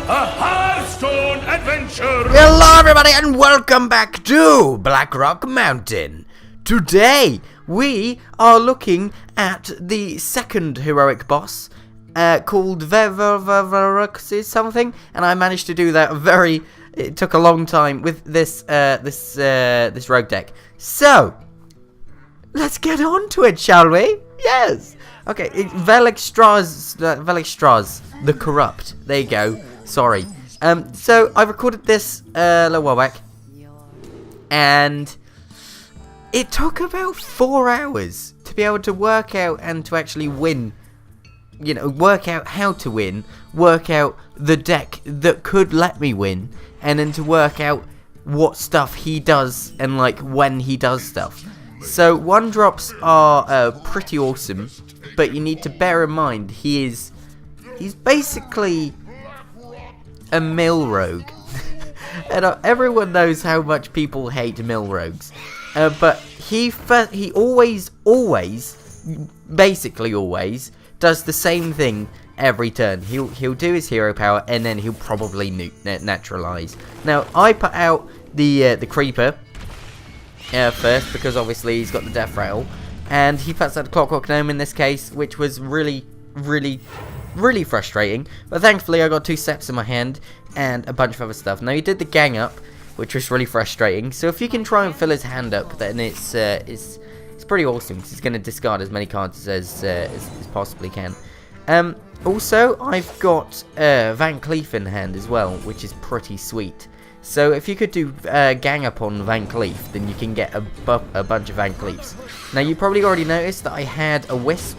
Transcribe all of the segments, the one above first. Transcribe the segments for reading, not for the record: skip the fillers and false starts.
a Hearthstone adventure! Hello everybody and welcome back to Blackrock Mountain. Today we are looking at the second heroic boss called Vaelastrasz something, and I managed to do that it took a long time with this rogue deck. So let's get on to it, shall we? Yes. Okay, Vaelastrasz, the Corrupt. There you go. Sorry. So I recorded this a little while back, and it took about 4 hours to be able to work out and to actually win. You know, work out how to win, work out the deck that could let me win, and then to work out what stuff he does and like when he does stuff. So 1-drops are pretty awesome, but you need to bear in mind he's basically a mill rogue. And everyone knows how much people hate mill rogues, but he always does the same thing every turn. He'll do his hero power, and then he'll probably naturalize. Now I put out the creeper first, because obviously he's got the death rattle, and he puts out the Blackrock gnome in this case, which was really frustrating. But thankfully I got 2 steps in my hand and a bunch of other stuff. Now he did the gang up, which was really frustrating. So if you can try and fill his hand up, then it's pretty awesome, because he's going to discard as many cards as possibly can. Also I've got Van Cleef in hand as well, which is pretty sweet. So if you could do gang up on Van Cleef, then you can get a bunch of Van Cleefs. Now you probably already noticed that I had a Wisp,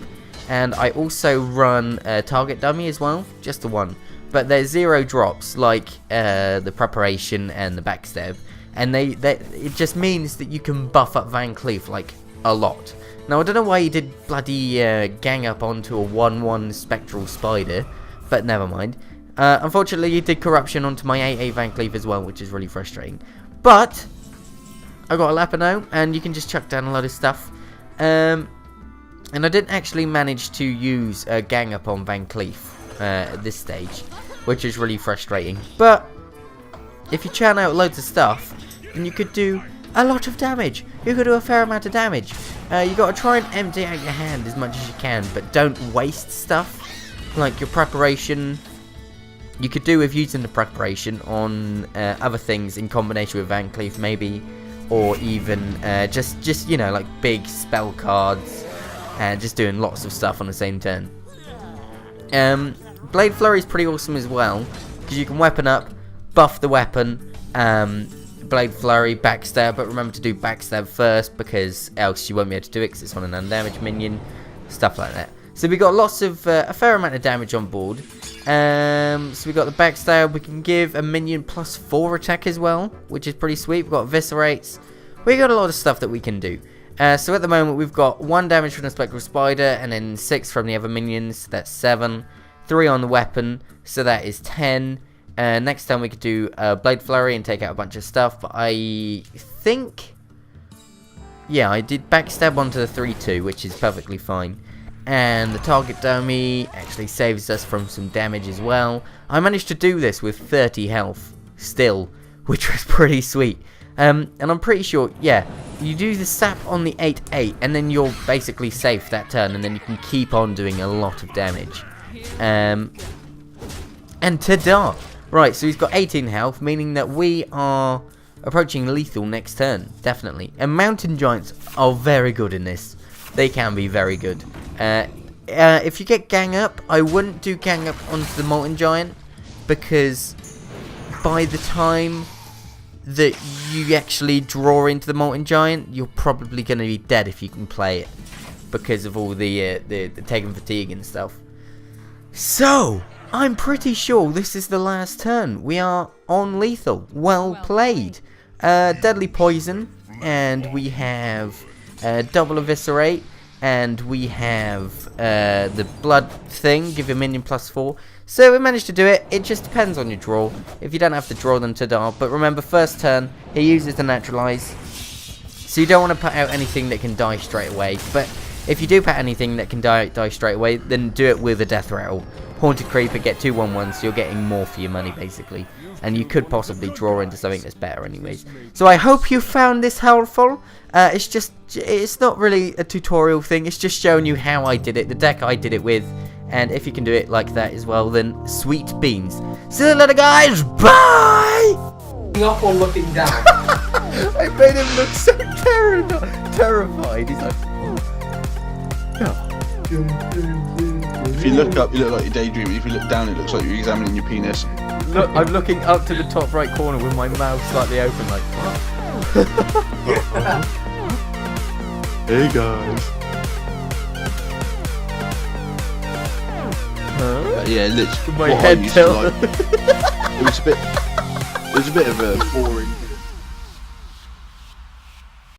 and I also run a target dummy as well, just the one. But there's 0 drops like the preparation and the backstab, and it just means that you can buff up Van Cleef like a lot. Now I don't know why he did bloody gang up onto a 1/1 spectral spider, but never mind. Unfortunately, he did corruption onto my 8/8 Van Cleef as well, which is really frustrating. But I got a Lapino, and you can just chuck down a lot of stuff. And I didn't actually manage to use a gang up on Van Cleef at this stage, which is really frustrating. But if you churn out loads of stuff, then you could do a lot of damage. You could do a fair amount of damage. You got to try and empty out your hand as much as you can, but don't waste stuff like your preparation. You could do with using the preparation on other things in combination with Van Cleef maybe, or even just you know, like big spell cards, and just doing lots of stuff on the same turn. Blade Flurry is pretty awesome as well, because you can weapon up, buff the weapon, Blade Flurry, backstab, but remember to do backstab first, because else you won't be able to do it because it's on an undamaged minion, stuff like that. So we got lots of a fair amount of damage on board. So we got the backstab. We can give a minion +4 attack as well, which is pretty sweet. We've got eviscerates. We got a lot of stuff that we can do. So at the moment we've got 1 damage from the spectral spider, and then 6 from the other minions. That's 7. 3 on the weapon, so that is 10. Next time we could do Blade Flurry and take out a bunch of stuff, but I think, yeah, I did backstab onto the 3/2, which is perfectly fine. And the target dummy actually saves us from some damage as well. I managed to do this with 30 health still, which was pretty sweet. And I'm pretty sure, yeah, you do the sap on the 8/8, and then you're basically safe that turn, and then you can keep on doing a lot of damage. And ta-da! Right, so he's got 18 health, meaning that we are approaching lethal next turn, definitely. And mountain giants are very good in this. They can be very good. If you get gang up, I wouldn't do gang up onto the molten giant, because by the time that you actually draw into the molten giant, you're probably going to be dead if you can play it, because of all the taking fatigue and stuff. So I'm pretty sure this is the last turn. We are on lethal. Well played. Deadly poison, and we have double eviscerate, and we have the blood thing, give your minion +4. So we managed to do it. It just depends on your draw. If you don't have to draw, then ta-da. But remember, first turn, he uses the naturalize, so you don't want to put out anything that can die straight away. But If you do pet anything that can die straight away, then do it with a death rattle. Haunted Creeper, get 2 1/1s, so you're getting more for your money basically. And you could possibly draw into something that's better anyways. So I hope you found this helpful. It's not really a tutorial thing, it's just showing you how I did it, the deck I did it with. And if you can do it like that as well, then sweet beans. See you later guys, bye! Up or looking down? I made him look so terrified. He's like, If you look up, you look like you're daydreaming. If you look down, it looks like you're examining your penis. look, I'm looking up to the top right corner with my mouth slightly open, like. Hey guys. Yeah, literally. My head tilted. It was a bit of a boring.